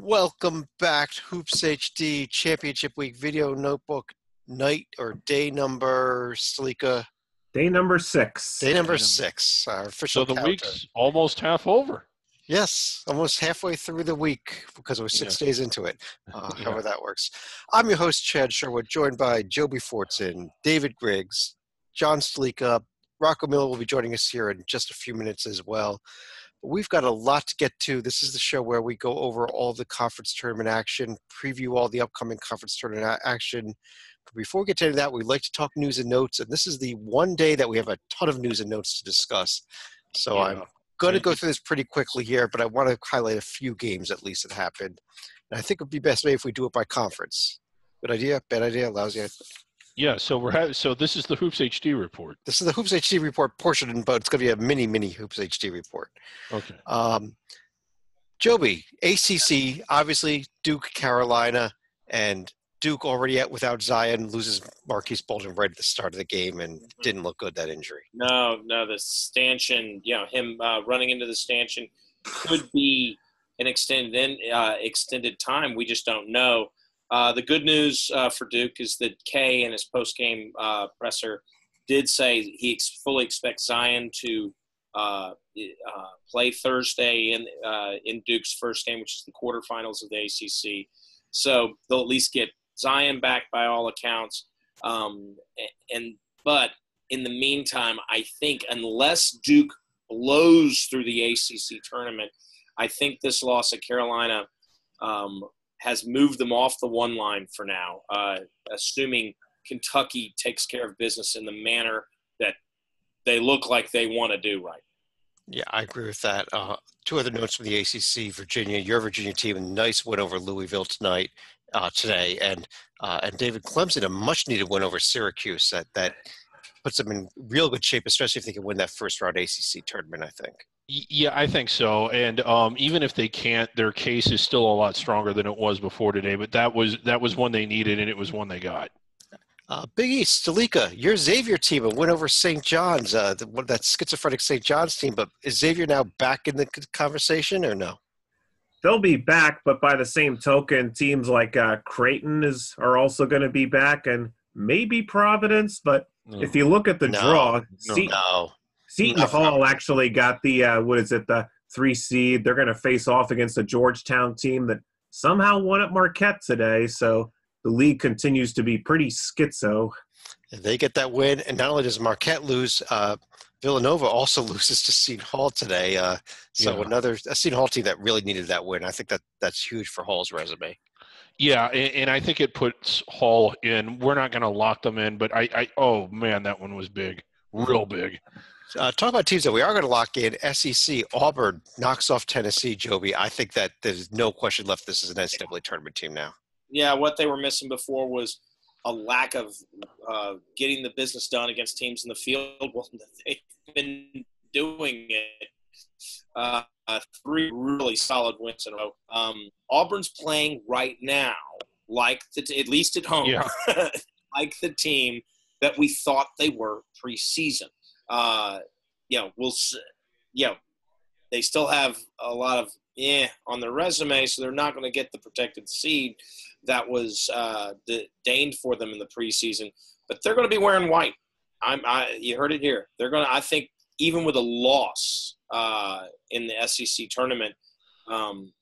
Welcome back to Hoops HD Championship Week Video Notebook night or day number, Stalika? Day number 6. Day number 6, our official So the counter. week's almost half over. Yes, almost halfway through the week because we're 6 days into it, however that works. I'm your host, Chad Sherwood, joined by Joby Fortson, David Griggs, John Stalika. Rocco Miller will be joining us here in just a few minutes as well. We've got a lot to get to. This is the show where we go over all the conference tournament action, preview all the upcoming conference tournament action. But before we get to that, we'd like to talk news and notes. And this is the one day that we have a ton of news and notes to discuss. So I'm going to go through this pretty quickly here, but I want to highlight a few games at least that happened. And I think it would be best maybe if we do it by conference. Good idea? Bad idea? Lousy? Yeah, so this is the Hoops HD report. This is the Hoops HD report portion, but it's going to be a mini Hoops HD report. Okay. Joby, ACC, obviously Duke, Carolina, and Duke already out without Zion, loses Marquise Bolden right at the start of the game and didn't look good, that injury. No, the stanchion, him running into the stanchion could be an extended time. We just don't know. The good news for Duke is that Kay in his post-game presser did say he fully expects Zion to play Thursday in Duke's first game, which is the quarterfinals of the ACC. So they'll at least get Zion back by all accounts. But in the meantime, I think unless Duke blows through the ACC tournament, I think this loss at Carolina has moved them off the one line for now, assuming Kentucky takes care of business in the manner that they look like they want to do right. Yeah, I agree with that. Two other notes from the ACC, Virginia, your Virginia team, a nice win over Louisville today, and David Clemson, a much-needed win over Syracuse that puts them in real good shape, especially if they can win that first-round ACC tournament, I think. Yeah, I think so. And even if they can't, their case is still a lot stronger than it was before today. But that was one they needed, and it was one they got. Big East, Stalika, your Xavier team, a win over St. John's, that schizophrenic St. John's team. But is Xavier now back in the conversation or no? They'll be back, but by the same token, teams like Creighton are also going to be back, and maybe Providence. But if you look at the draw, Seton Hall actually got the the 3 seed. They're going to face off against a Georgetown team that somehow won at Marquette today. So the league continues to be pretty schizo. They get that win, and not only does Marquette lose, Villanova also loses to Seton Hall today. Another Seton Hall team that really needed that win. I think that's huge for Hall's resume. Yeah, and I think it puts Hall in. We're not going to lock them in, but oh man, that one was big, real big. Talk about teams that we are going to lock in. SEC, Auburn knocks off Tennessee, Joby. I think that there's no question left. This is an NCAA tournament team now. Yeah, what they were missing before was a lack of getting the business done against teams in the field. Well, they've been doing it. 3 really solid wins in a row. Auburn's playing right now like at least at home, like the team that we thought they were preseason. They still have a lot of on their resume, so they're not going to get the protected seed that was deigned for them in the preseason. But they're going to be wearing white. You heard it here. They're going to. I think even with a loss in the SEC tournament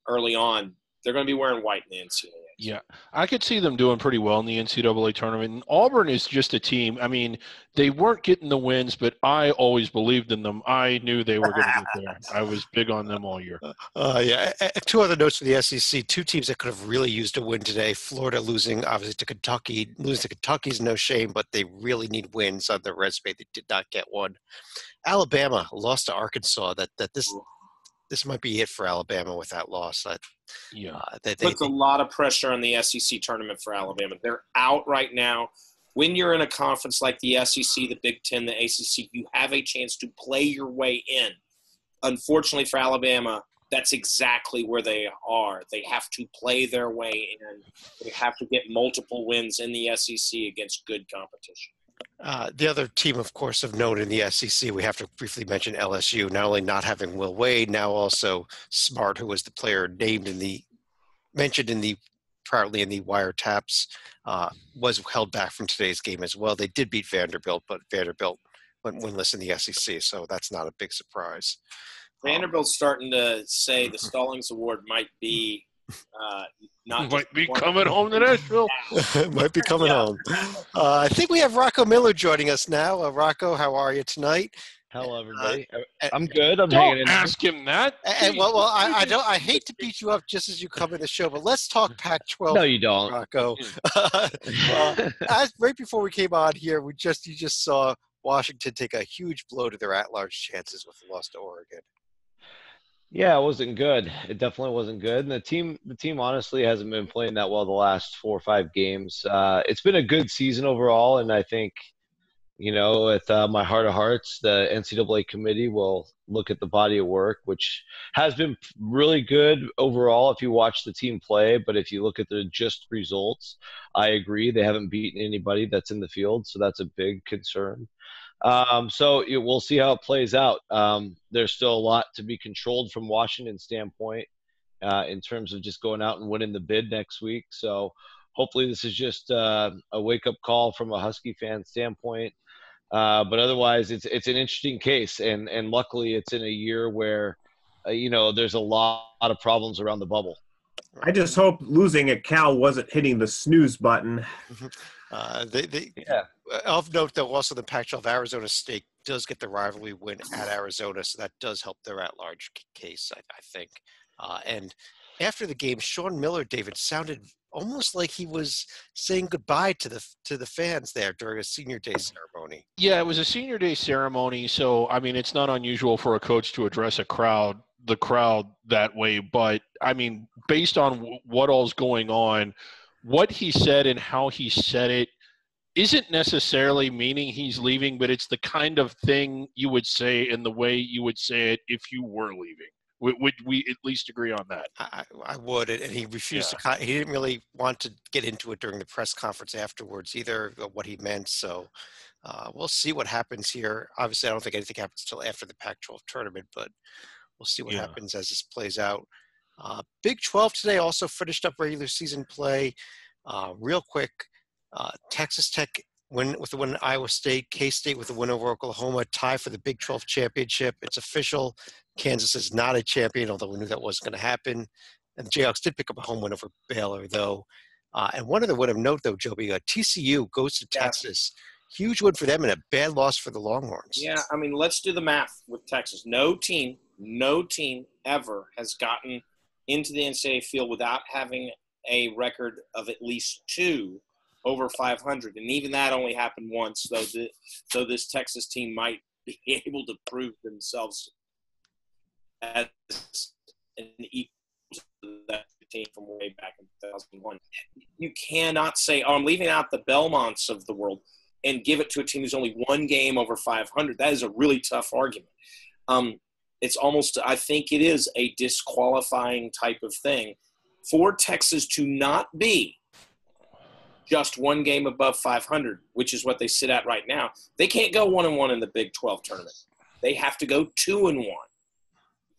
early on, they're going to be wearing white in the NCAA. Yeah, I could see them doing pretty well in the NCAA tournament. And Auburn is just a team. I mean, they weren't getting the wins, but I always believed in them. I knew they were going to get there. I was big on them all year. Two other notes for the SEC. 2 teams that could have really used a win today. Florida losing, obviously, to Kentucky. Losing to Kentucky is no shame, but they really need wins on their resume. They did not get one. Alabama lost to Arkansas. This might be it for Alabama with that loss. Puts a lot of pressure on the SEC tournament for Alabama. They're out right now. When you're in a conference like the SEC, the Big Ten, the ACC, you have a chance to play your way in. Unfortunately for Alabama, that's exactly where they are. They have to play their way in. They have to get multiple wins in the SEC against good competition. The other team, of course, of note in the SEC, we have to briefly mention LSU, not only not having Will Wade, now also Smart, who was the player named in the mentioned proudly in the wiretaps, was held back from today's game as well. They did beat Vanderbilt, but Vanderbilt went winless in the SEC, so that's not a big surprise. Vanderbilt's starting to say the Stallings Award might be coming home to Nashville. Might be coming home. I think we have Rocco Miller joining us now. Rocco, how are you tonight? Hello, everybody. I'm good. I'm don't hanging in. Ask him that. And I hate to beat you up just as you come in the show, but let's talk Pac-12. No, you don't, Rocco. Right before we came on here, you just saw Washington take a huge blow to their at-large chances with the loss to Oregon. Yeah, it wasn't good. It definitely wasn't good. And the team honestly hasn't been playing that well the last 4 or 5 games. It's been a good season overall, and I think, with my heart of hearts, the NCAA committee will look at the body of work, which has been really good overall if you watch the team play. But if you look at the just results, I agree they haven't beaten anybody that's in the field, so that's a big concern. So we'll see how it plays out. There's still a lot to be controlled from Washington's standpoint in terms of just going out and winning the bid next week. So hopefully this is just a wake-up call from a Husky fan standpoint. But otherwise, it's an interesting case, and luckily it's in a year where there's a lot of problems around the bubble. I just hope losing at Cal wasn't hitting the snooze button. Of note, though, also the Pac-12, Arizona State does get the rivalry win at Arizona, so that does help their at-large case, I think. And after the game, Sean Miller, David, sounded almost like he was saying goodbye to the fans there during a senior day ceremony. Yeah, it was a senior day ceremony, so I mean, it's not unusual for a coach to address the crowd that way. But I mean, based on what all's going on, what he said and how he said it isn't necessarily meaning he's leaving, but it's the kind of thing you would say in the way you would say it if you were leaving. Would we at least agree on that? I would, and he refused to. He didn't really want to get into it during the press conference afterwards either, what he meant. So we'll see what happens here. Obviously, I don't think anything happens until after the Pac-12 tournament, but we'll see what happens as this plays out. Big 12 today also finished up regular season play. Real quick, Texas Tech win with the win at Iowa State, K-State with the win over Oklahoma, tie for the Big 12 championship. It's official. Kansas is not a champion, although we knew that wasn't going to happen. And the Jayhawks did pick up a home win over Baylor, though. And one other win of note, though, Joby, TCU goes to Texas. Huge win for them and a bad loss for the Longhorns. Yeah, I mean, let's do the math with Texas. No team ever has gotten into the NCAA field without having a record of at least 2 over 500, and even that only happened once. Though this Texas team might be able to prove themselves as an equal to that team from way back in 2001. You cannot say, "Oh, I'm leaving out the Belmonts of the world," and give it to a team who's only 1 game over 500. That is a really tough argument. It's almost, I think, it is a disqualifying type of thing for Texas to not be just 1 game above 500, which is what they sit at right now. They can't go 1-1 in the Big 12 tournament. They have to go 2-1.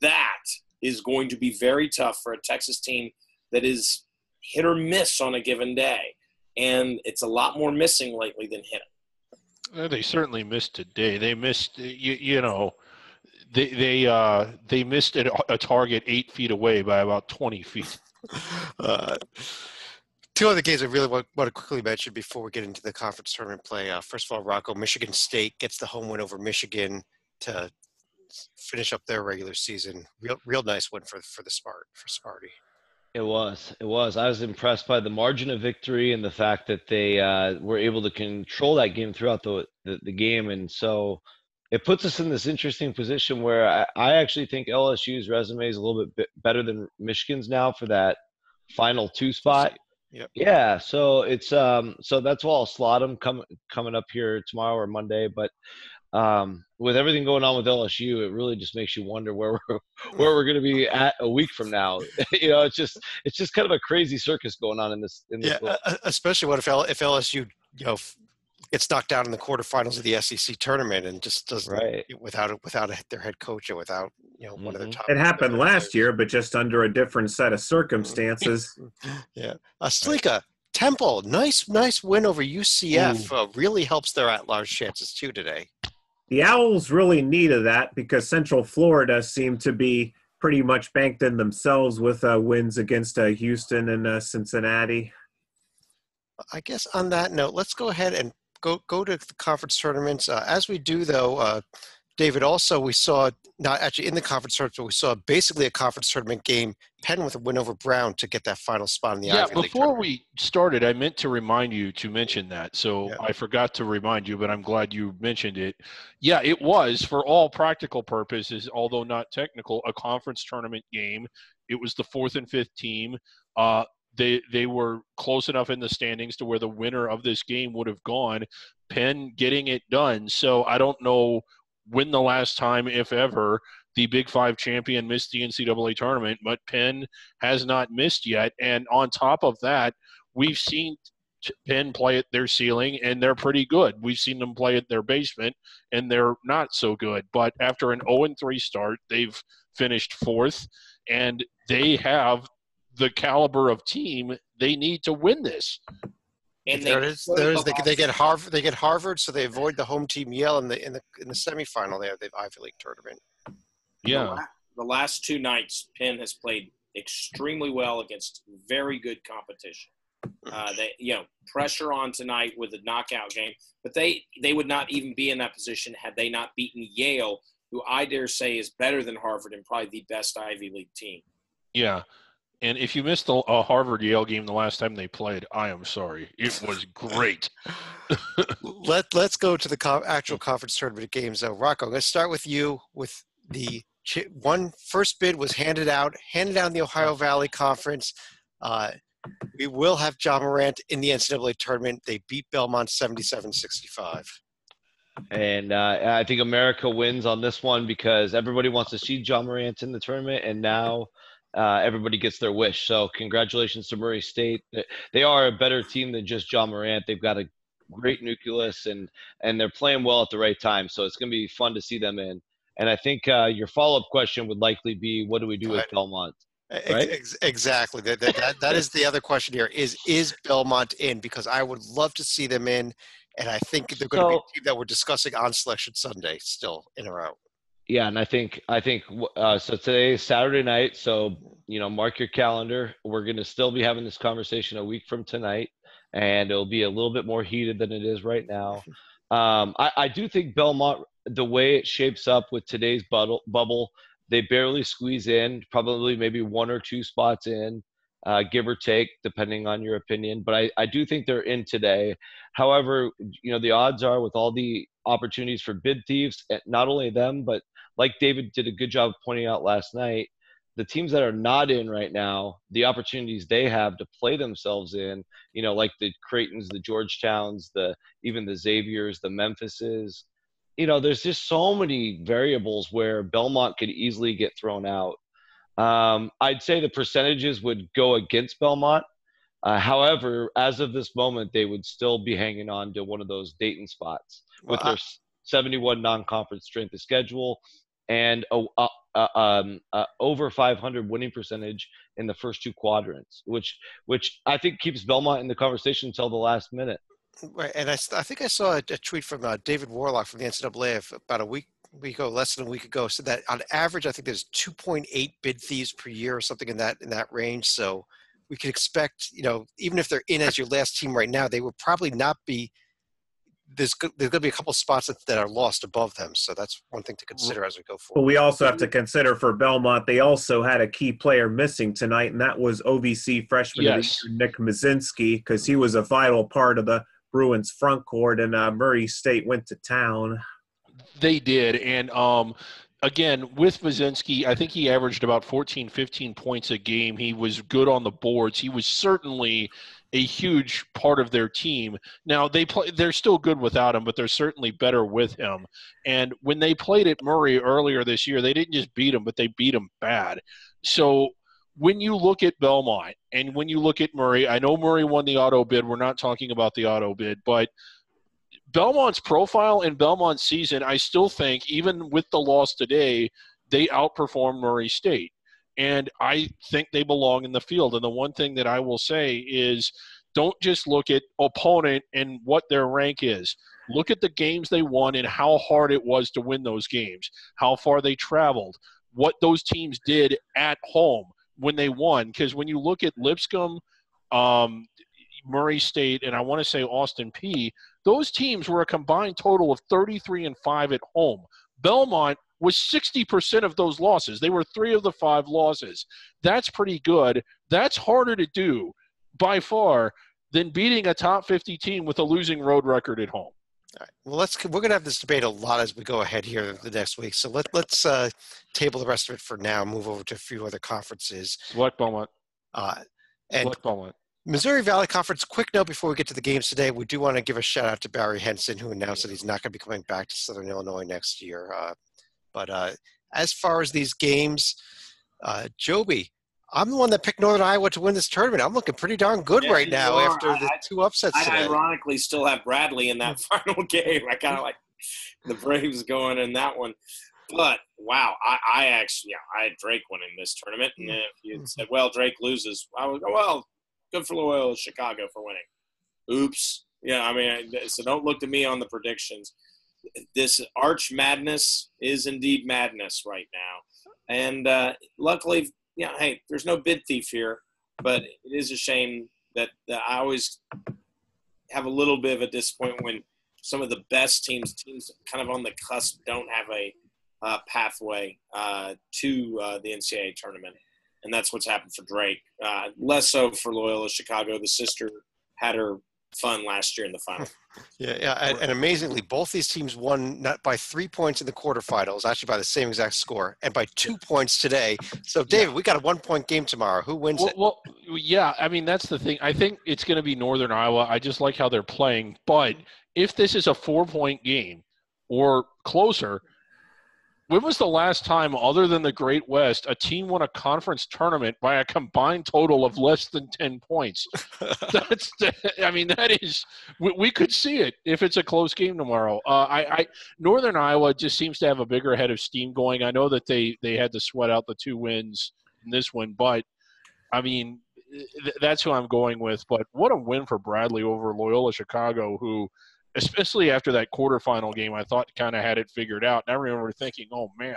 That is going to be very tough for a Texas team that is hit or miss on a given day. And it's a lot more missing lately than hitting. They certainly missed today. They missed, they missed a target 8 feet away by about 20 feet. 2 other games I really want to quickly mention before we get into the conference tournament play. First of all, Rocco, Michigan State gets the home win over Michigan to finish up their regular season. Real nice win for Sparty. It was. I was impressed by the margin of victory and the fact that they were able to control that game throughout the game. And so it puts us in this interesting position where I actually think LSU's resume is a little bit better than Michigan's now for that final 2 spot. Yep. Yeah, so it's so that's why I'll slot them coming up here tomorrow or Monday. But with everything going on with LSU, it really just makes you wonder where we're going to be at a week from now. It's just kind of a crazy circus going on in this. Especially what if LSU gets knocked out in the quarterfinals of the SEC tournament and just doesn't without their head coach or without one of their top. It happened last year, but just under a different set of circumstances. Yeah, Slika, Temple, nice win over UCF. Really helps their at-large chances too today. The Owls really needed that because Central Florida seemed to be pretty much banked in themselves with wins against Houston and Cincinnati. I guess on that note, let's go ahead and go to the conference tournaments. As we do, though, David, also we saw, not actually in the conference tournament, but we saw basically a conference tournament game, Penn with a win over Brown to get that final spot in the Ivy League. Before we started, I meant to remind you to mention that. So I forgot to remind you, but I'm glad you mentioned it. Yeah, it was, for all practical purposes, although not technical, a conference tournament game. It was the 4th and 5th team. They were close enough in the standings to where the winner of this game would have gone. Penn getting it done. So I don't know when the last time, if ever, the Big Five champion missed the NCAA tournament, but Penn has not missed yet. And on top of that, we've seen Penn play at their ceiling, and they're pretty good. We've seen them play at their basement, and they're not so good. But after an 0-3 start, they've finished 4th, and they have the caliber of team they need to win this. And they get Harvard. They get Harvard, so they avoid the home team Yale in the semifinal. They have the Ivy League tournament. Yeah, the last 2 nights, Penn has played extremely well against very good competition. They pressure on tonight with the knockout game, but they would not even be in that position had they not beaten Yale, who I dare say is better than Harvard and probably the best Ivy League team. Yeah. And if you missed a Harvard-Yale game the last time they played, I am sorry. It was great. Let's go to the actual conference tournament games, though. Rocco, let's start with you. With the first bid was handed out in the Ohio Valley Conference. We will have John Morant in the NCAA tournament. They beat Belmont 77-65. And I think America wins on this one because everybody wants to see John Morant in the tournament, and now – everybody gets their wish. So congratulations to Murray State. They are a better team than just John Morant. They've got a great nucleus, and they're playing well at the right time. So it's going to be fun to see them in. And I think your follow-up question would likely be, what do we do with Belmont? Right? Exactly. That is the other question here. Is Belmont in? Because I would love to see them in, and I think they're going to be a team that we're discussing on Selection Sunday, still in or out. Yeah, and I think so today is Saturday night, so mark your calendar. We're going to still be having this conversation a week from tonight, and it'll be a little bit more heated than it is right now. I do think Belmont, the way it shapes up with today's bubble, they barely squeeze in, probably maybe 1 or 2 spots in, give or take, depending on your opinion. But I do think they're in today. However, the odds are with all the opportunities for bid thieves, not only them, but like David did a good job of pointing out last night, the teams that are not in right now, the opportunities they have to play themselves in, like the Creightons, the Georgetowns, even the Xaviers, the Memphises, there's just so many variables where Belmont could easily get thrown out. I'd say the percentages would go against Belmont. However, as of this moment, they would still be hanging on to one of those Dayton spots with their 71 non-conference strength of schedule and over 500 winning percentage in the first 2 quadrants, which I think keeps Belmont in the conversation until the last minute. Right, and I think I saw a tweet from David Warlock from the NCAA about less than a week ago, said that on average, I think there's 2.8 bid thieves per year or something in that range. So we could expect, even if they're in as your last team right now, they will probably not be. There's going to be a couple spots that are lost above them, so that's one thing to consider as we go forward. But we also have to consider for Belmont, they also had a key player missing tonight, and that was OVC freshman Nick Mazinski, because he was a vital part of the Bruins front court, and Murray State went to town. They did, and again, with Mazinski, I think he averaged about 14, 15 points a game. He was good on the boards. He was certainly a huge part of their team. Now, they're still good without him, but they're certainly better with him. And when they played at Murray earlier this year, they didn't just beat him, but they beat him bad. So when you look at Belmont and when you look at Murray, I know Murray won the auto bid. We're not talking about the auto bid, but Belmont's profile and Belmont's season, I still think, even with the loss today, they outperformed Murray State. And I think they belong in the field. And the one thing that I will say is don't just look at opponent and what their rank is. Look at the games they won and how hard it was to win those games, how far they traveled, what those teams did at home when they won. Because when you look at Lipscomb, Murray State, and I want to say Austin Peay, those teams were a combined total of 33-5 at home. Belmont was 60% of those losses. They were 3 of the 5 losses. That's pretty good. That's harder to do by far than beating a top 50 team with a losing road record at home. All right. Well, we're going to have this debate a lot as we go ahead here the next week. So let's table the rest of it for now. Move over to a few other conferences. Select Belmont. Select Belmont. Missouri Valley Conference, quick note before we get to the games today. We do want to give a shout out to Barry Henson, who announced that he's not going to be coming back to Southern Illinois next year. But as far as these games, Joby, I'm the one that picked Northern Iowa to win this tournament. I'm looking pretty darn good right now after the 2 upsets today. I ironically still have Bradley in that final game. I kind of like the Braves going in that one. But, wow, I actually, I had Drake winning this tournament. And if you had said, well, Drake loses, I would go, well, good for Loyola Chicago for winning. Oops. Yeah, I mean, so don't look to me on the predictions. This Arch Madness is indeed madness right now. And luckily, hey, there's no bid thief here, but it is a shame that I always have a little bit of a disappointment when some of the best teams kind of on the cusp don't have a pathway to the NCAA tournament. And that's what's happened for Drake. Less so for Loyola Chicago. The sister had her fun last year in the final. And amazingly, both these teams won not by 3 points in the quarterfinals, actually by the same exact score, and by 2 points today. So, David, we got a 1-point game tomorrow. Who wins it? Well, yeah, I mean, that's the thing. I think it's going to be Northern Iowa. I just like how they're playing. But if this is a 4-point game or closer, when was the last time, other than the Great West, a team won a conference tournament by a combined total of less than 10 points? That is – we could see it if it's a close game tomorrow. Northern Iowa just seems to have a bigger head of steam going. I know that they had to sweat out the 2 wins in this one, but, I mean, that's who I'm going with. But what a win for Bradley over Loyola Chicago, who – especially after that quarterfinal game, I thought kind of had it figured out. And I remember thinking, oh, man,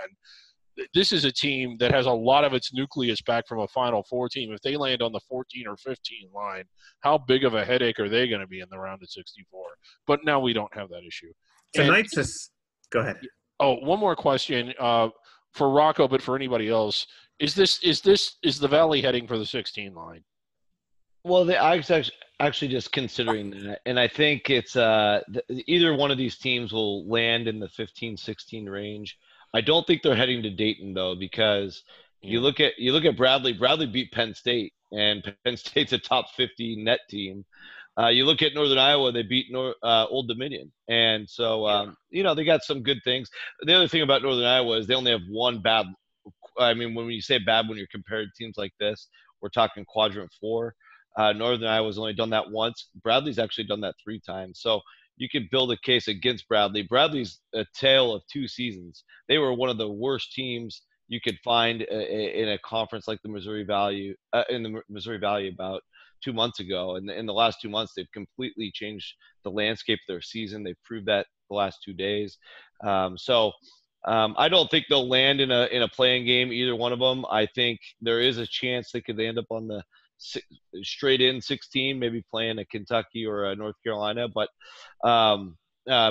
this is a team that has a lot of its nucleus back from a Final Four team. If they land on the 14 or 15 line, how big of a headache are they going to be in the round of 64? But now we don't have that issue. Go ahead. Oh, one more question for Rocco, but for anybody else. Is the Valley heading for the 16 line? Well, I was actually just considering that, and I think it's either one of these teams will land in the 15-16 range. I don't think they're heading to Dayton though, because you look at Bradley. Bradley beat Penn State, and Penn State's a top 50 net team. You look at Northern Iowa; they beat Old Dominion, and so they got some good things. The other thing about Northern Iowa is they only have one bad. I mean, when you say bad, when you're comparing teams like this, we're talking quadrant 4. Northern Iowa's only done that once. Bradley's actually done that 3 times. So you can build a case against Bradley. Bradley's a tale of 2 seasons. They were one of the worst teams you could find in a conference like the Missouri Valley, about 2 months ago. And in the last 2 months, they've completely changed the landscape of their season. They've proved that the last 2 days. I don't think they'll land in a playing game, either one of them. I think there is a chance they could end up on the straight in 16, maybe playing a Kentucky or a North Carolina, but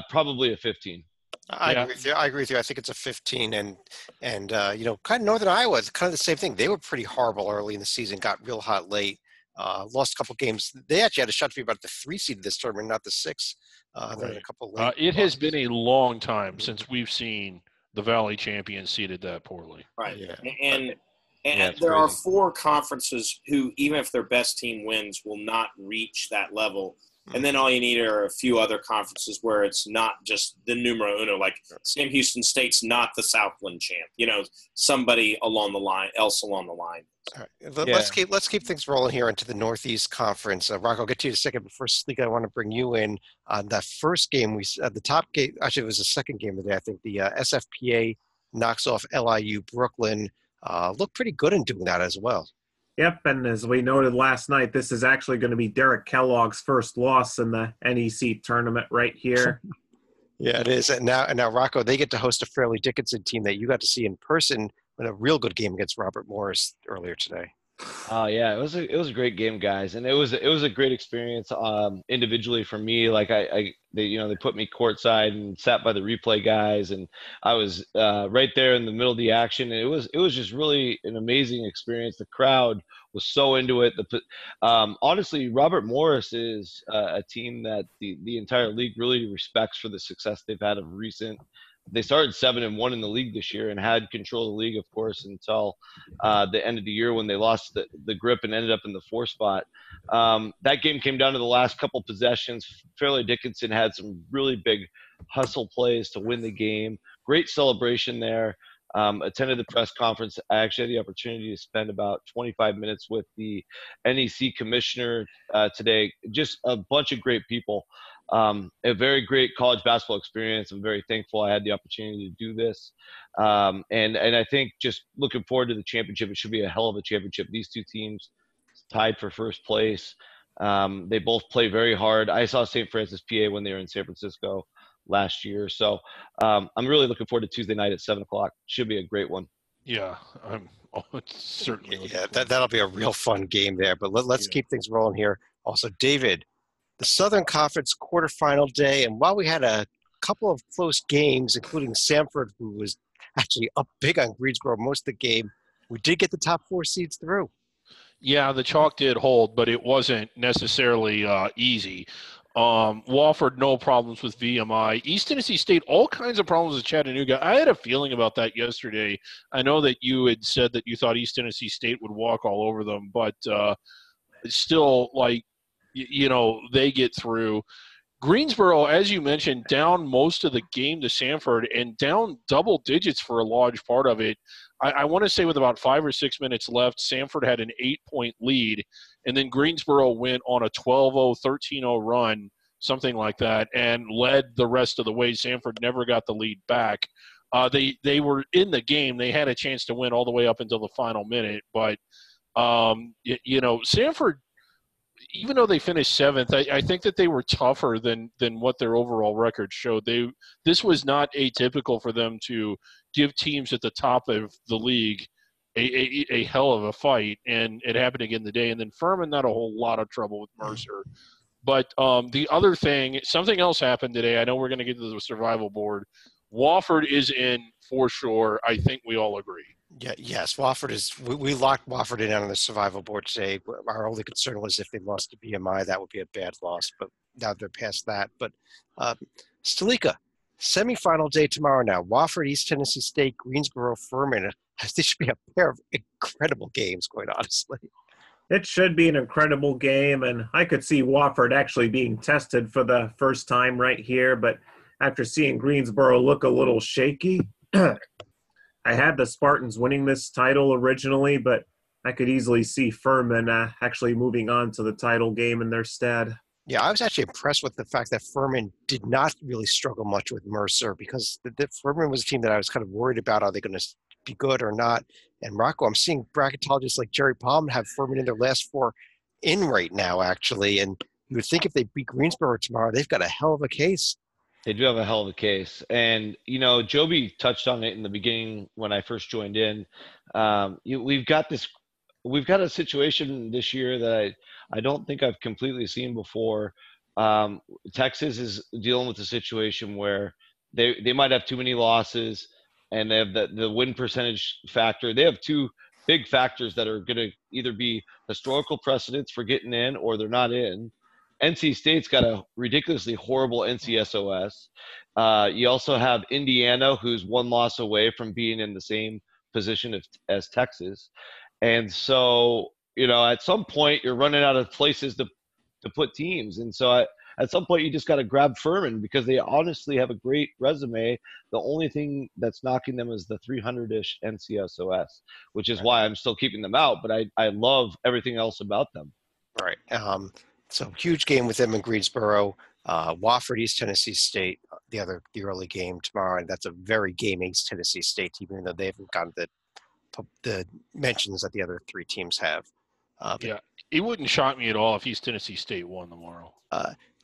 probably a 15. I agree with you. I think it's a 15, and kind of Northern Iowa is kind of the same thing. They were pretty horrible early in the season, got real hot late, lost a couple games. They actually had a shot to be about the 3 seed of this tournament, not the 6. Right. It has been a long time since we've seen the Valley champions seeded that poorly. Right, and there are 4 conferences who, even if their best team wins, will not reach that level And then all you need are a few other conferences where it's not just the numero uno, like Sam Houston State's not the Southland champ, somebody along the line. All right. Let's keep things rolling here into the Northeast Conference. Rock, I'll get to you in a second, but first, Sleek, I want to bring you in on that first game. The top game, actually, it was the second game of the day. I think the SFPA knocks off LIU Brooklyn. Looked pretty good in doing that as well. Yep, and as we noted last night, this is actually going to be Derek Kellogg's first loss in the NEC tournament right here. Yeah, it is. And now, Rocco, they get to host a Fairleigh Dickinson team that you got to see in person in a real good game against Robert Morris earlier today. Yeah, it was a great game, guys, and it was a great experience individually for me. Like they put me courtside and sat by the replay guys, and I was right there in the middle of the action. And it was just really an amazing experience. The crowd was so into it. Honestly, Robert Morris is a team that the entire league really respects for the success they've had of recent. They started 7-1 in the league this year and had control of the league, of course, until the end of the year when they lost the grip and ended up in the 4 spot. That game came down to the last couple possessions. Fairleigh Dickinson had some really big hustle plays to win the game. Great celebration there. Attended the press conference. I actually had the opportunity to spend about 25 minutes with the NEC commissioner today. Just a bunch of great people. A very great college basketball experience. I'm very thankful I had the opportunity to do this. And I think just looking forward to the championship. It should be a hell of a championship. These two teams tied for first place. They both play very hard. I saw St. Francis, PA when they were in San Francisco last year. So I'm really looking forward to Tuesday night at 7:00. Should be a great one. Yeah, it's certainly. Yeah, that'll be a real fun game there. But let's keep things rolling here. Also, David, the Southern Conference quarterfinal day, and while we had a couple of close games, including Samford, who was actually up big on Greensboro most of the game, we did get the top 4 seeds through. Yeah, the chalk did hold, but it wasn't necessarily easy. Wofford, no problems with VMI. East Tennessee State, all kinds of problems with Chattanooga. I had a feeling about that yesterday. I know that you had said that you thought East Tennessee State would walk all over them, but still, they get through. Greensboro, as you mentioned, down most of the game to Samford and down double digits for a large part of it. I want to say with about 5 or 6 minutes left, Samford had an 8-point lead, and then Greensboro went on a 12-0, 13-0 run, something like that, and led the rest of the way. Samford never got the lead back. They were in the game. They had a chance to win all the way up until the final minute, but Samford, even though they finished 7th, I think that they were tougher than what their overall record showed. This was not atypical for them to give teams at the top of the league a hell of a fight, and it happened again today. And then Furman, not a whole lot of trouble with Mercer. But the other thing, something else happened today. I know we're going to get to the survival board. Wofford is in for sure. I think we all agree. Yeah, yes, Wofford is. We locked Wofford in on the survival board today. Our only concern was if they lost to BMI, that would be a bad loss. But now they're past that. But Stalika, semifinal day tomorrow now. Wofford, East Tennessee State, Greensboro, Furman. This should be a pair of incredible games, quite honestly. It should be an incredible game, and I could see Wofford actually being tested for the first time right here. But after seeing Greensboro look a little shaky, I had the Spartans winning this title originally, but I could easily see Furman actually moving on to the title game in their stead. Yeah, I was actually impressed with the fact that Furman did not really struggle much with Mercer, because the Furman was a team that I was kind of worried about. Are they going to be good or not? And Rocco, I'm seeing bracketologists like Jerry Palm have Furman in their last 4 in right now, actually. And you would think if they beat Greensboro tomorrow, they've got a hell of a case. They do have a hell of a case. And, Joby touched on it in the beginning when I first joined in. We've got a situation this year that I don't think I've completely seen before. Texas is dealing with a situation where they might have too many losses, and they have the win percentage factor. They have 2 big factors that are going to either be historical precedents for getting in or they're not in. NC State's got a ridiculously horrible NCSOS. You also have Indiana, who's 1 loss away from being in the same position as Texas. And so, at some point you're running out of places to put teams. And so at some point, you just got to grab Furman because they honestly have a great resume. The only thing that's knocking them is the 300-ish NCSOS, which is why I'm still keeping them out. But I love everything else about them. All right. So huge game with them in Greensboro. Wofford, East Tennessee State, the early game tomorrow, and that's a very game East Tennessee State team, even though they haven't gotten the mentions that the other three teams have. Yeah, it wouldn't shock me at all if East Tennessee State won tomorrow.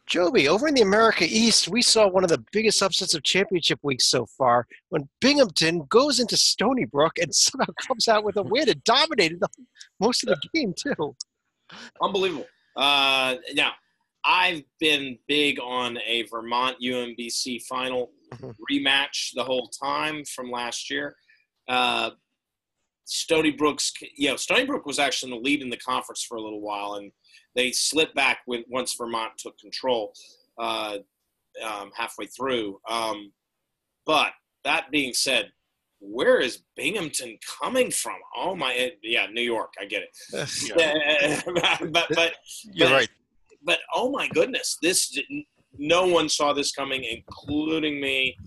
Joby, over in the America East, we saw one of the biggest upsets of championship week so far when Binghamton goes into Stony Brook and somehow comes out with a win and dominated most of the game too. Unbelievable. Now, I've been big on a Vermont UMBC final rematch the whole time from last year. Stony Brook was actually in the lead in the conference for a little while, and they slipped back once Vermont took control halfway through. But that being said, where is Binghamton coming from? Oh my, yeah, New York. I get it. but you're right. But oh my goodness, no one saw this coming, including me.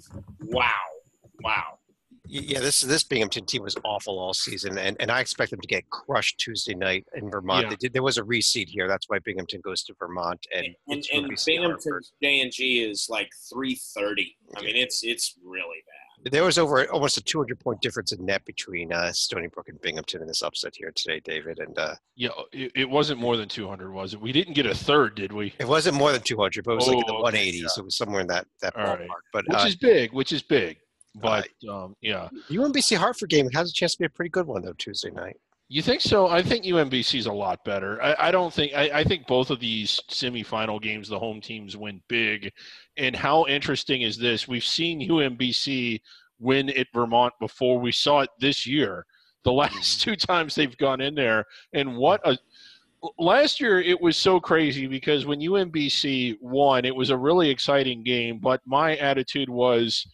Wow. Yeah, this Binghamton team was awful all season, and I expect them to get crushed Tuesday night in Vermont. Yeah. There was a reseed here. That's why Binghamton goes to Vermont. And Binghamton's J&G is like 330. I mean, it's really bad. There was over almost a 200-point difference in net between Stony Brook and Binghamton in this upset here today, David. And yeah, it wasn't more than 200, was it? We didn't get a third, did we? It wasn't more than 200, but it was like in the 180s. Yeah. It was somewhere in that ballpark. Right. But which is big. But yeah, UMBC Hartford game has a chance to be a pretty good one though Tuesday night. You think so? I think UMBC is a lot better. I think both of these semifinal games, the home teams win big. And how interesting is this? We've seen UMBC win at Vermont before. We saw it this year. The last two times they've gone in there, and last year it was so crazy because when UMBC won, it was a really exciting game. But my attitude was,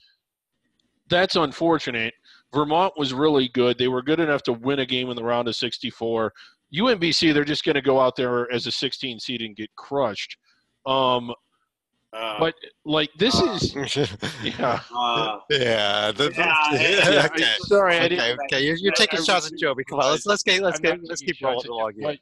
that's unfortunate. Vermont was really good. They were good enough to win a game in the round of 64. UMBC, they're just going to go out there as a 16 seed and get crushed. But like this is, yeah. Okay. Sorry, I didn't. Okay, you're taking shots at Joby. Come on, let's keep rolling along here.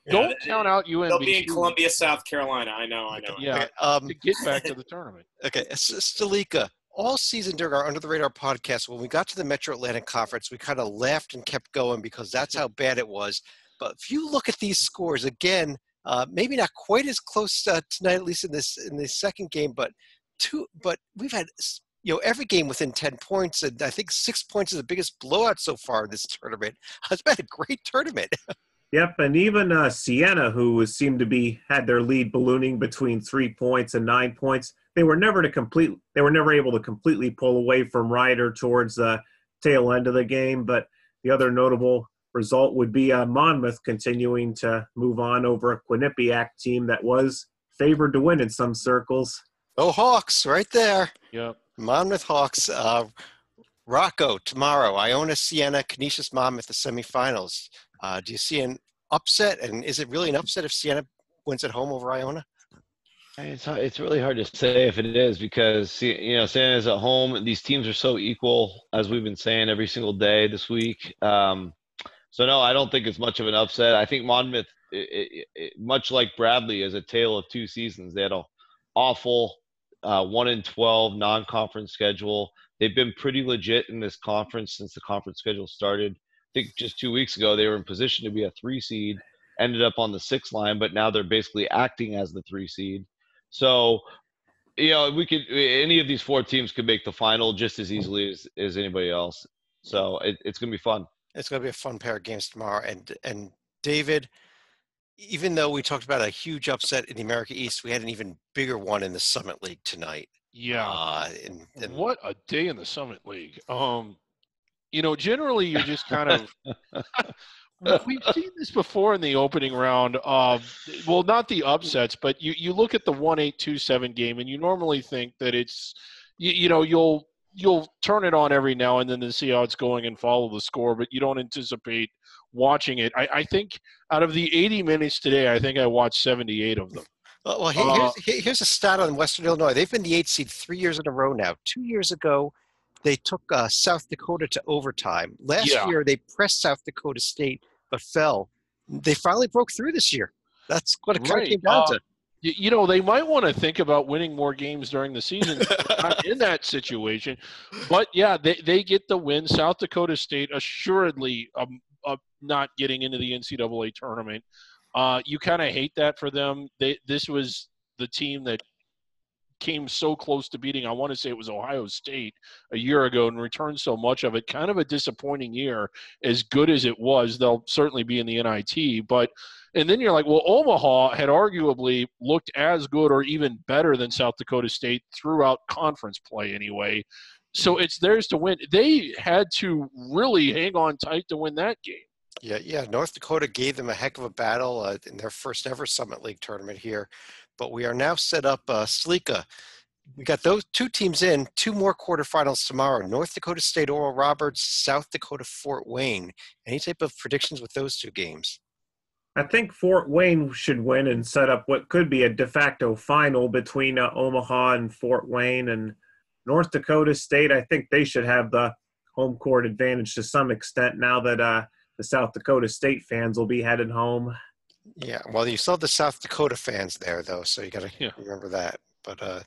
Don't count out UMBC. They'll be in Columbia, South Carolina. I know. Yeah. To get back to the tournament. Okay, Stalika. All season during our Under the Radar podcast, when we got to the Metro Atlantic Conference, we kind of laughed and kept going because that's how bad it was. But if you look at these scores again, maybe not quite as close tonight, at least in this second game, but we've had every game within 10 points, and I think 6 points is the biggest blowout so far in this tournament. It's been a great tournament. Yep, and even Siena, who seemed to had their lead ballooning between 3 points and 9 points. They were never able to completely pull away from Ryder towards the tail end of the game. But the other notable result would be Monmouth continuing to move on over a Quinnipiac team that was favored to win in some circles. Oh, Hawks, right there. Yep. Monmouth Hawks. Rocco tomorrow. Iona, Siena, Canisius, Monmouth, the semifinals. Do you see an upset? And is it really an upset if Siena wins at home over Iona? It's really hard to say if it is because Siena is at home. These teams are so equal, as we've been saying every single day this week. So no, I don't think it's much of an upset. I think Monmouth, much like Bradley, is a tale of two seasons. They had an awful 1-12 non-conference schedule. They've been pretty legit in this conference since the conference schedule started. I think just 2 weeks ago they were in position to be a 3 seed, ended up on the 6 line, but now they're basically acting as the 3 seed. So, any of these 4 teams could make the final just as easily as anybody else. So it's going to be fun. It's going to be a fun pair of games tomorrow. And David, even though we talked about a huge upset in the America East, we had an even bigger one in the Summit League tonight. Yeah. What a day in the Summit League. Generally you're just kind of we've seen this before in the opening round. Well, not the upsets, but you look at the 1-8-2-7 game, and you normally think that it's you'll turn it on every now and then to see how it's going and follow the score, but you don't anticipate watching it. I think out of the 80 minutes today, I think I watched 78 of them. Well, here's a stat on Western Illinois. They've been the 8th seed 3 years in a row now. 2 years ago, they took South Dakota to overtime. Last year, they pressed South Dakota State but fell. They finally broke through this year. That's what it kind of came down to. They might want to think about winning more games during the season. Not in that situation. But, yeah, they get the win. South Dakota State assuredly not getting into the NCAA tournament. You kind of hate that for them. This was the team that came so close to beating, I want to say it was Ohio State a year ago, and returned so much of it. Kind of a disappointing year. As good as it was, they'll certainly be in the NIT. And then you're like, well, Omaha had arguably looked as good or even better than South Dakota State throughout conference play anyway. So it's theirs to win. They had to really hang on tight to win that game. Yeah. North Dakota gave them a heck of a battle in their first ever Summit League tournament here. But we are now set up, Salika. We got those 2 teams in, 2 more quarterfinals tomorrow. North Dakota State Oral Roberts, South Dakota Fort Wayne. Any type of predictions with those 2 games? I think Fort Wayne should win and set up what could be a de facto final between Omaha and Fort Wayne. And North Dakota State, I think they should have the home court advantage to some extent now that the South Dakota State fans will be headed home. Yeah, well, you still have the South Dakota fans there, though, so you got to remember that. But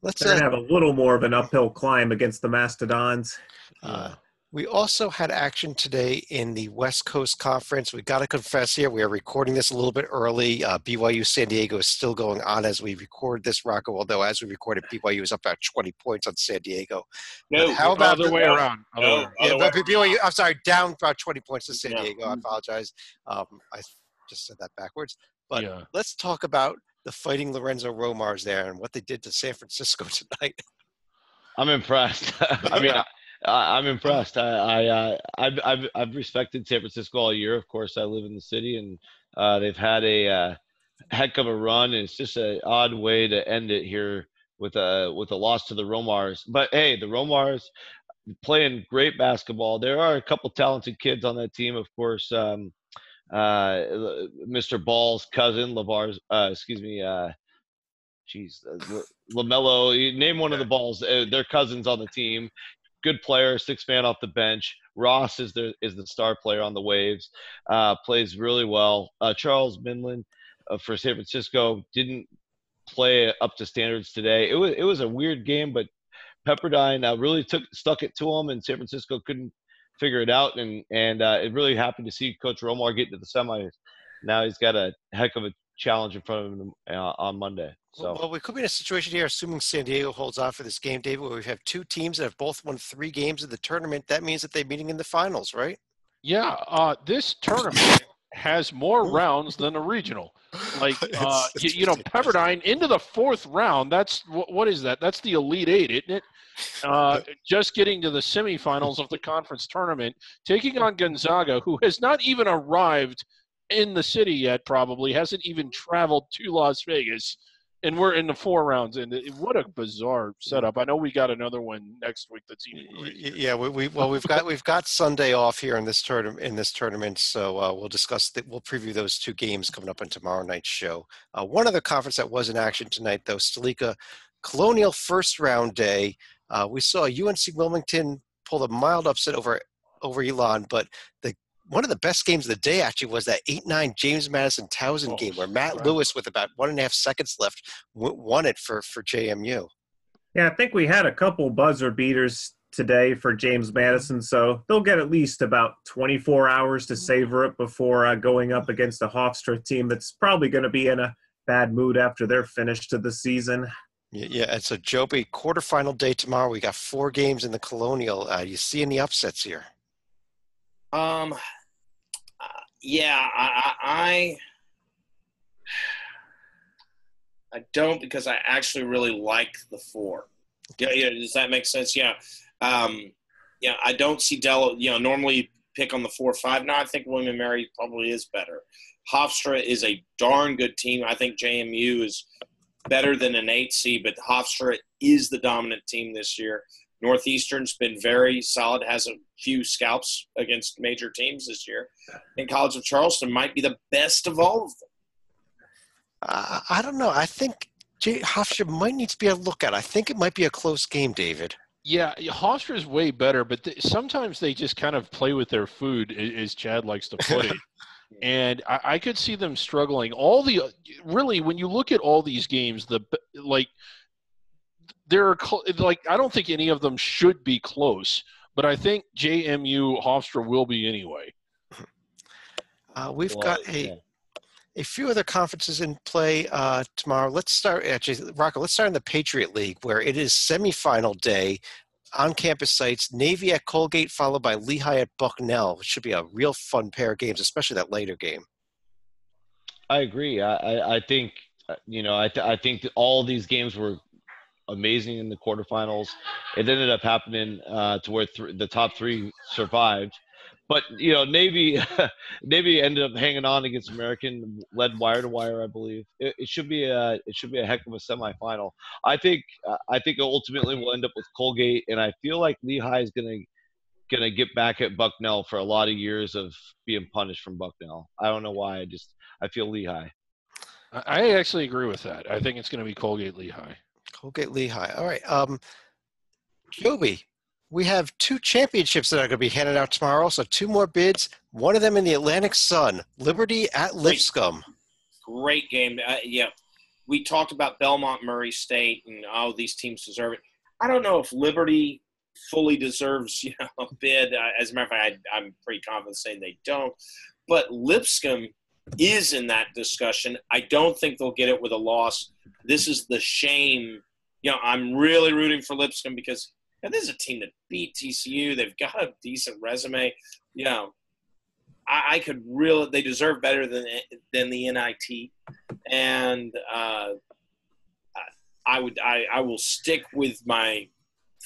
let's have a little more of an uphill climb against the Mastodons. We also had action today in the West Coast Conference. We got to confess here, we are recording this a little bit early. BYU San Diego is still going on as we record this, Rocco, although as we recorded, BYU is up about 20 points on San Diego. No, how about the way around? BYU, I'm sorry, down about 20 points to San Diego. I apologize. I just said that backwards. But let's talk about the Fighting Lorenzo Romars there and what they did to San Francisco tonight. I'm impressed. I'm impressed. I've respected San Francisco all year. Of course, I live in the city, and they've had a heck of a run. And it's just an odd way to end it here with a loss to the Romars. But hey, the Romars playing great basketball. There are a couple talented kids on that team, of course. Mr. Ball's cousin, LaMelo. You name one of the Balls. They're cousins on the team. Good player, 6-man off the bench. Ross is the star player on the Waves. Plays really well. Charles Minlin for San Francisco didn't play up to standards today. It was a weird game, but Pepperdine really stuck it to him, and San Francisco couldn't figure it out. And it really happened to see Coach Romar get to the semis. Now he's got a heck of a challenge in front of him on Monday. So. Well, we could be in a situation here, assuming San Diego holds on for this game, David, where we have 2 teams that have both won 3 games of the tournament. That means that they're meeting in the finals, right? Yeah, this tournament has more rounds than a regional. Like, Pepperdine into the 4th round. That's what is that? That's the Elite 8, isn't it? Just getting to the semifinals of the conference tournament, taking on Gonzaga, who has not even arrived in the city yet, probably hasn't even traveled to Las Vegas. And we're in the 4 rounds, and what a bizarre setup! I know we got another one next week. That's even crazier. Yeah, we've got Sunday off here in this tournament, so we'll discuss we'll preview those 2 games coming up in tomorrow night's show. One other conference that was in action tonight, though, Stalika, Colonial first round day. We saw UNC Wilmington pull a mild upset over Elon, but one of the best games of the day actually was that 8-9 James Madison Towson game where Matt Lewis, with about 1.5 seconds left, won it for JMU. Yeah, I think we had a couple buzzer beaters today for James Madison, so they'll get at least about 24 hours to savor it before going up against a Hofstra team that's probably going to be in a bad mood after their finish to the season. Yeah, and so Joby, quarterfinal day tomorrow. We got 4 games in the Colonial. You see any upsets here? Yeah, I don't, because I actually really like the 4. Yeah, does that make sense? Yeah. I don't see Della. Normally pick on the 4-5. No, I think William & Mary probably is better. Hofstra is a darn good team. I think JMU is better than an 8 seed, but Hofstra is the dominant team this year. Northeastern's been very solid, has a few scalps against major teams this year. And College of Charleston might be the best of all of them. I don't know. I think Jay Hofstra might need to be a look at. I think it might be a close game, David. Yeah, Hofstra is way better, but sometimes they just kind of play with their food, as Chad likes to put it. And I could see them struggling. Really, when you look at all these games, I don't think any of them should be close, but I think JMU Hofstra will be anyway. We've got a few other conferences in play tomorrow. Let's start, actually, Rocco, let's start in the Patriot League, where it is semifinal day on campus sites. Navy at Colgate, followed by Lehigh at Bucknell. It should be a real fun pair of games, especially that later game. I agree. I think, I think that all these games were amazing in the quarterfinals. It ended up happening to where the top three survived. But Navy ended up hanging on against American, led wire to wire, I believe. It should be a heck of a semifinal. I think ultimately we'll end up with Colgate, and I feel like Lehigh is gonna get back at Bucknell for a lot of years of being punished from Bucknell. I don't know why. I feel Lehigh. I actually agree with that. I think it's going to be Colgate Lehigh. Colgate Lehigh. All right, Joby. We have 2 championships that are going to be handed out tomorrow. So 2 more bids. One of them in the Atlantic Sun. Liberty at Lipscomb. Great game. Yeah, we talked about Belmont, Murray State, and these teams deserve it. I don't know if Liberty fully deserves a bid. As a matter of fact, I'm pretty confident saying they don't. But Lipscomb is in that discussion. I don't think they'll get it with a loss. This is the shame. I'm really rooting for Lipscomb because – this is a team that beat TCU. They've got a decent resume. I could really – they deserve better than the NIT. And I will stick with my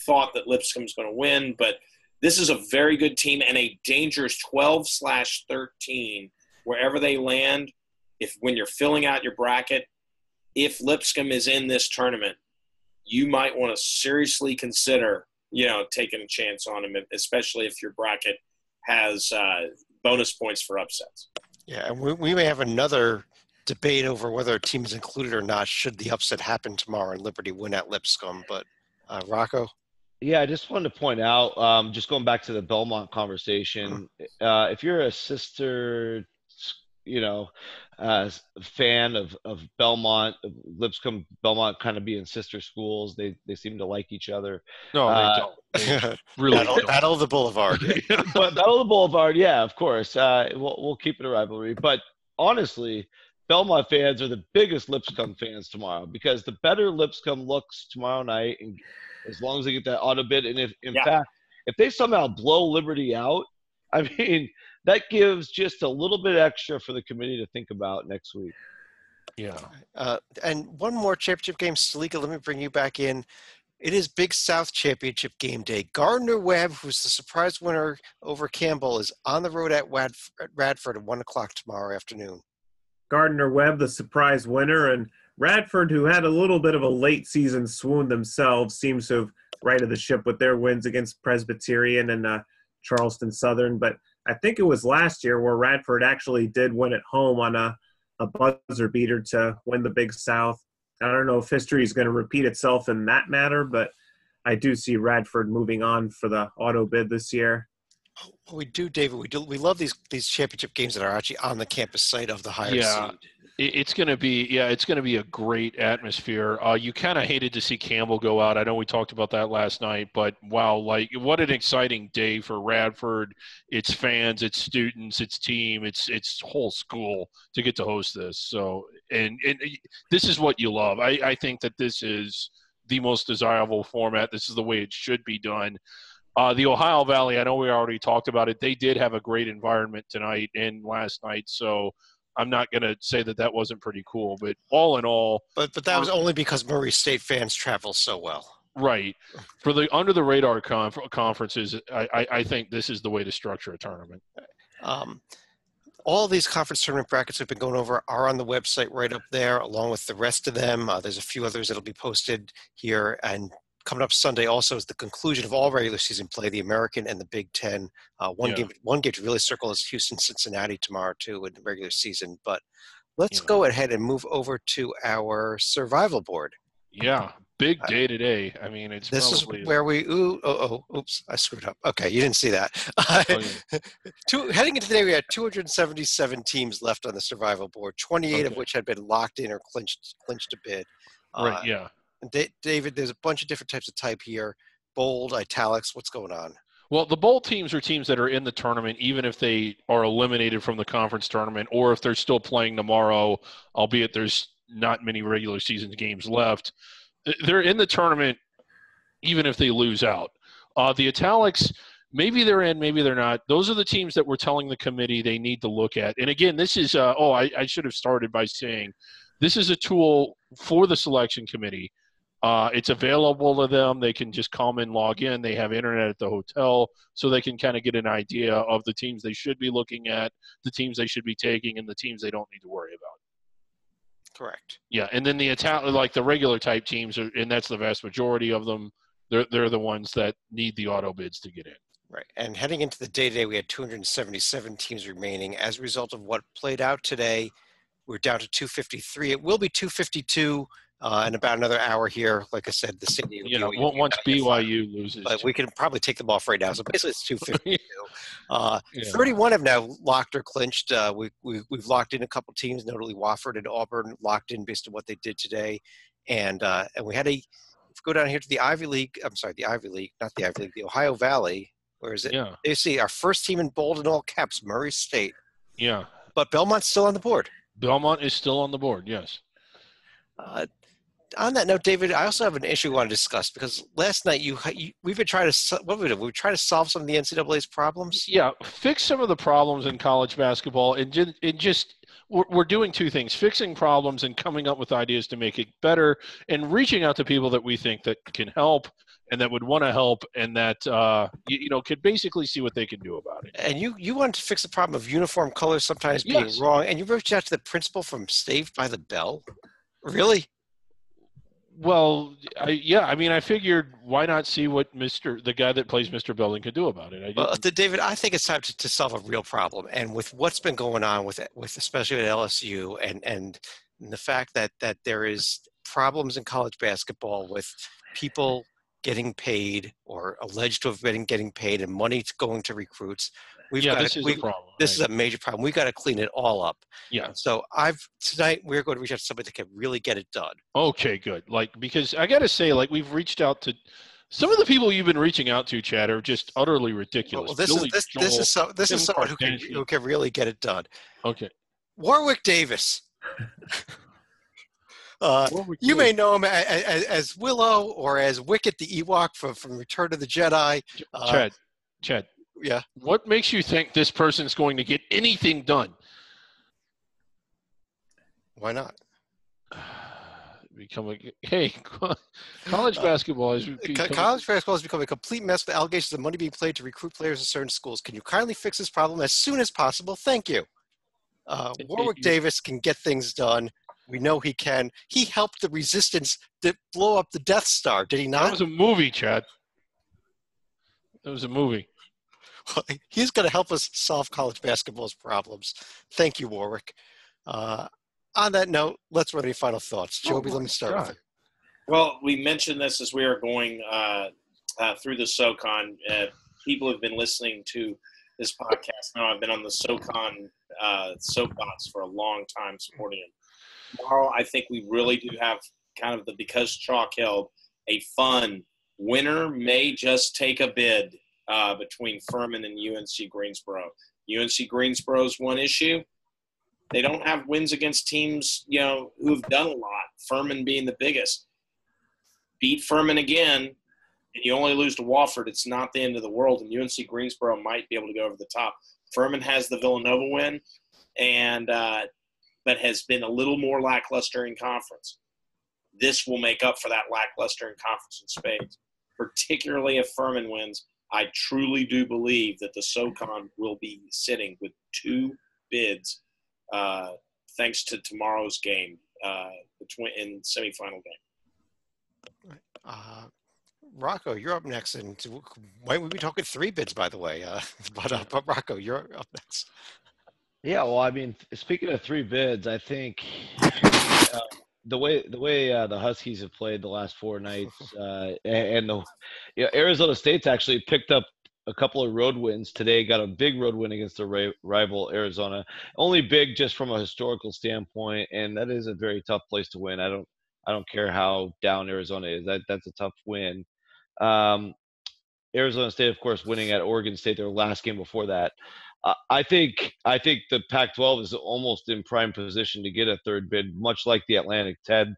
thought that Lipscomb's going to win. But this is a very good team and a dangerous 12/13 wherever they land. When you're filling out your bracket, if Lipscomb is in this tournament, you might want to seriously consider, taking a chance on him, especially if your bracket has bonus points for upsets. Yeah, and we may have another debate over whether a team is included or not should the upset happen tomorrow and Liberty win at Lipscomb. But, Rocco? Yeah, I just wanted to point out, just going back to the Belmont conversation, if you're a sister – fan of Belmont, Lipscomb, Belmont kind of being sister schools. They seem to like each other. No, they don't. They really Battle of the Boulevard. But Battle of the Boulevard, yeah, of course. We'll keep it a rivalry. But honestly, Belmont fans are the biggest Lipscomb fans tomorrow because the better Lipscomb looks tomorrow night, and as long as they get that auto bid, and in fact, if they somehow blow Liberty out, I mean, that gives just a little bit extra for the committee to think about next week. Yeah. And one more championship game, Stalika, let me bring you back in. It is Big South Championship game day. Gardner-Webb, who's the surprise winner over Campbell, is on the road at Radford at 1 o'clock tomorrow afternoon. Gardner-Webb, the surprise winner, and Radford, who had a little bit of a late season swoon themselves, seems to have righted the ship with their wins against Presbyterian and Charleston Southern. But I think it was last year where Radford actually did win at home on a buzzer beater to win the Big South. I don't know if history is going to repeat itself in that matter, but I do see Radford moving on for the auto bid this year. We do, David. We love these championship games that are actually on the campus site of the higher seed. It's going to be a great atmosphere. You kind of hated to see Campbell go out. I know we talked about that last night, but wow, what an exciting day for Radford, its fans, its students, its team, its whole school to get to host this. So, and this is what you love. I think that this is the most desirable format. This is the way it should be done. The Ohio Valley, I know we already talked about it. They did have a great environment tonight and last night, so I'm not going to say that wasn't pretty cool, but all in all. But that was only because Murray State fans travel so well. Right. For the under the radar conferences, I think this is the way to structure a tournament. All these conference tournament brackets we've been going over are on the website right up there, along with the rest of them. There's a few others that'll be posted here. And coming up Sunday also is the conclusion of all regular season play, the American and the Big Ten. One game to really circle is Houston-Cincinnati tomorrow too in the regular season. But Let's go ahead and move over to our survival board. Yeah, big day today. I mean, this is where we. Oops! I screwed up. Okay, you didn't see that. Heading into today, we had 277 teams left on the survival board, 28 of which had been locked in or clinched a bid. Right. Yeah. David, there's a bunch of different types of type here. Bold, italics. What's going on? Well, the bold teams are teams that are in the tournament, even if they are eliminated from the conference tournament, or if they're still playing tomorrow, albeit there's not many regular season games left. They're in the tournament, even if they lose out. The italics, maybe they're in, maybe they're not. Those are the teams that we're telling the committee they need to look at. And again, this is I should have started by saying this is a tool for the selection committee. It's available to them. They can just come and log in. They have internet at the hotel, so they can kind of get an idea of the teams they should be looking at, the teams they should be taking, and the teams they don't need to worry about. Correct. Yeah, and then the regular type teams, and that's the vast majority of them, they're the ones that need the auto bids to get in. Right. And heading into the day today, we had 277 teams remaining. As a result of what played out today, we're down to 253. It will be 252 in about another hour here. Like I said, the city. Once BYU loses. But we can probably take them off right now. So basically it's 252. 31 have now locked or clinched. We've locked in a couple teams, notably Wofford and Auburn, locked in based on what they did today. And we had go down here to the Ivy League. I'm sorry, the Ivy League, not the Ivy League, the Ohio Valley. Where is it? Yeah. You see our first team in bold in all caps, Murray State. Yeah. But Belmont's still on the board. Belmont is still on the board, yes. On that note, David, I also have an issue I want to discuss because last night we've been trying to we were trying to solve some of the NCAA's problems. Yeah, fix some of the problems in college basketball, and just we're doing two things: fixing problems and coming up with ideas to make it better, and reaching out to people that we think that can help and that would want to help, and that could basically see what they can do about it. And you wanted to fix the problem of uniform colors sometimes being wrong, and you reached out to the principal from Saved by the Bell. Really? Well, I figured why not see what the guy that plays Mr. Belding could do about it. David, I think it's time to solve a real problem. And with what's been going on with especially at LSU and the fact that there is problems in college basketball with people getting paid or alleged to have been getting paid and money going to recruits. This is a problem. This is a major problem. We've got to clean it all up. Yeah. So tonight we're going to reach out to somebody that can really get it done. Okay, good. Because I got to say, we've reached out to some of the people you've been reaching out to, Chad, are just utterly ridiculous. Well, this is someone who can really get it done. Okay. Warwick Davis. You may know him as Willow or as Wicket the Ewok from Return of the Jedi. Chad. Yeah. What makes you think this person's going to get anything done? Why not? College basketball has become a complete mess with allegations of money being played to recruit players in certain schools. Can you kindly fix this problem as soon as possible? Thank you. Warwick Davis can get things done. We know he can. He helped the resistance blow up the Death Star, did he not? That was a movie, Chad. That was a movie. He's going to help us solve college basketball's problems. Thank you, Warwick. On that note, let's run any final thoughts. Joby, let me start with it. Well, we mentioned this as we are going through the SoCon. People have been listening to this podcast now. I've been on the SoCon soapbox for a long time supporting him. Tomorrow, I think we really do have kind of because chalk held a fun winner may just take a bid between Furman and UNC Greensboro. UNC Greensboro's one issue. They don't have wins against teams, who've done a lot, Furman being the biggest. Beat Furman again, and you only lose to Wofford, it's not the end of the world, and UNC Greensboro might be able to go over the top. Furman has the Villanova win, but has been a little more lackluster in conference. This will make up for that lackluster in conference in spades, particularly if Furman wins. I truly do believe that the SoCon will be sitting with 2 bids thanks to tomorrow's game in semifinal game. Rocco, you're up next, and might we be talking 3 bids, by the way? But Rocco, you're up next. Yeah, well, I mean, speaking of three bids, I think the way the Huskies have played the last four nights, and Arizona State's actually picked up a couple of road wins today. Got a big road win against their rival Arizona. Only big just from a historical standpoint, and that is a very tough place to win. I don't care how down Arizona is. That's a tough win. Arizona State, of course, winning at Oregon State their last game before that. I think the Pac-12 is almost in prime position to get a third bid, much like the Atlantic 10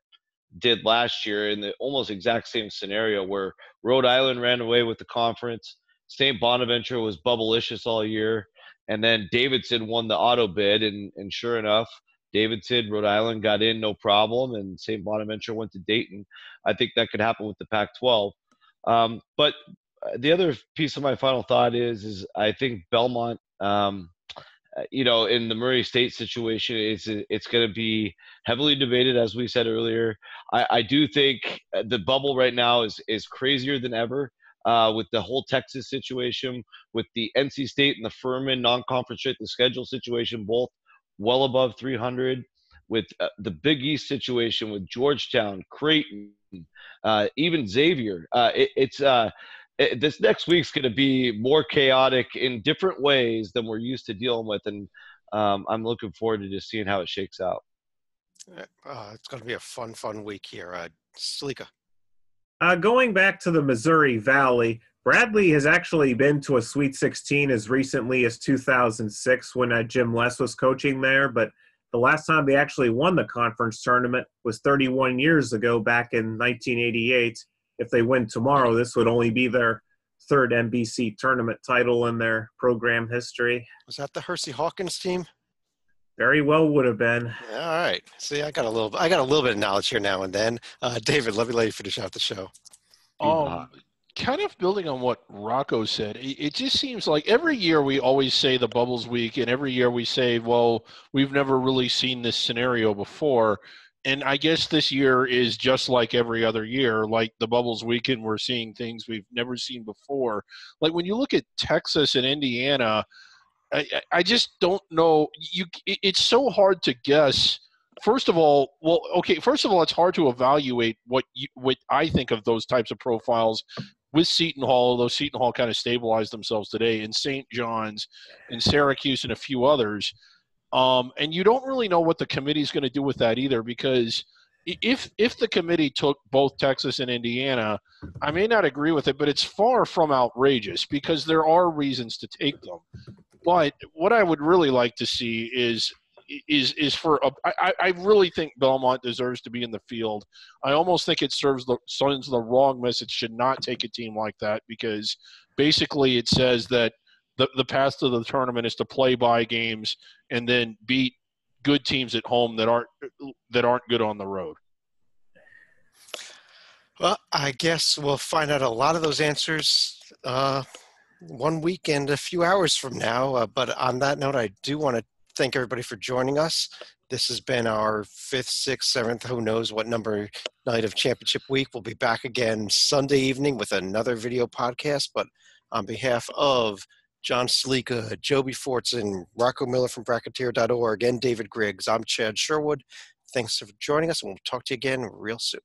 did last year in the almost exact same scenario where Rhode Island ran away with the conference. St. Bonaventure was bubblicious all year. And then Davidson won the auto bid. And sure enough, Davidson, Rhode Island got in no problem. And St. Bonaventure went to Dayton. I think that could happen with the Pac-12. But the other piece of my final thought is I think Belmont, in the Murray State situation, it's going to be heavily debated, as we said earlier. I do think the bubble right now is crazier than ever with the whole Texas situation, with the NC State and the Furman non-conference straight the schedule situation, both well above 300, with the Big East situation with Georgetown, Creighton, even Xavier. This next week's going to be more chaotic in different ways than we're used to dealing with, and I'm looking forward to just seeing how it shakes out. It's going to be a fun week here. Salika. Going back to the Missouri Valley, Bradley has actually been to a Sweet 16 as recently as 2006 when Jim Les was coaching there, but the last time they actually won the conference tournament was 31 years ago, back in 1988. If they win tomorrow, this would only be their third NBC tournament title in their program history. Was that the Hersey Hawkins team? Very well would have been. All right. See, I got a little bit of knowledge here now and then. David, let me finish out the show. Kind of building on what Rocco said, it just seems like every year we always say the Bubbles Week, and every year we say, well, we've never really seen this scenario before. And I guess this year is just like every other year, like the Bubbles Weekend, we're seeing things we've never seen before. Like when you look at Texas and Indiana, I just don't know. It's so hard to guess. First of all, it's hard to evaluate what I think of those types of profiles with Seton Hall, although Seton Hall kind of stabilized themselves today, and St. John's and Syracuse and a few others. And you don't really know what the committee is going to do with that either, because if the committee took both Texas and Indiana, I may not agree with it, but it's far from outrageous because there are reasons to take them. But what I would really like to see is I really think Belmont deserves to be in the field. I almost think it sends the wrong message, should not take a team like that, because basically it says that the path to the tournament is to play by games and then beat good teams at home that aren't good on the road. Well, I guess we'll find out a lot of those answers 1 week and a few hours from now. But on that note, I do want to thank everybody for joining us. This has been our 5th, 6th, 7th, who knows what number night of championship week. We'll be back again Sunday evening with another video podcast. But on behalf of John Salika, Joby Fortson, Rocco Miller from Bracketeer.org, and David Griggs, I'm Chad Sherwood. Thanks for joining us, and we'll talk to you again real soon.